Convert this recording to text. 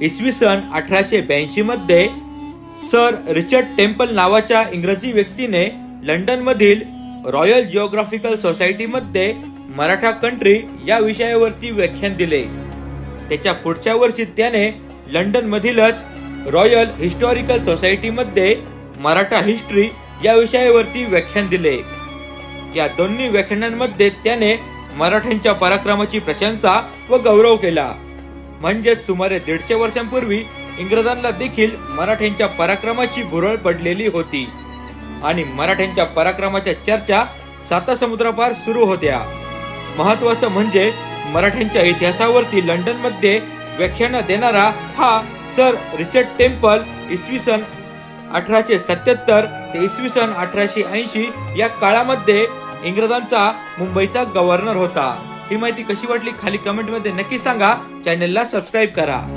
इसवी सन 1882 मध्ये sir Richard temple नावाच्या इंग्रजी व्यक्तीने लंडन मधील रॉयल जिओग्राफिकल सोसायटी मध्ये मराठा कंट्री या विषयावरती व्याख्यान दिले। त्याच्या पुढच्या वर्षी त्याने लंडन मधीलच रॉयल हिस्टॉरिकल सोसायटी मध्ये मराठा हिस्ट्री या विषयावरती व्याख्यान दिले। या दोन्ही व्याख्यानांमध्ये त्याने मराठ्यांच्या पराक्रमाची प्रशंसा व गौरव केला। म्हणजेच सुमारे 150 वर्षांपूर्वी इंग्रजांना देखील मराठ्यांच्या पराक्रमाची भुरळ पडलेली होती आणि मराठ्यांच्या पराक्रमाच्या चर्चा सातासमुद्रापार सुरू होत्या। महत्वाचं म्हणजे मराठ्यांच्या इतिहासावरती लंडन मध्ये व्याख्यान देणारा हा सर रिचर्ड टेम्पल इसवी सन 1877 ते इसवी सन 1880 या काळामध्ये इंग्रजांचा मुंबईचा गव्हर्नर होता। ही माहिती कशी वाटली खाली कमेंट मध्ये नक्की सांगा। चॅनलला सबस्क्राईब करा।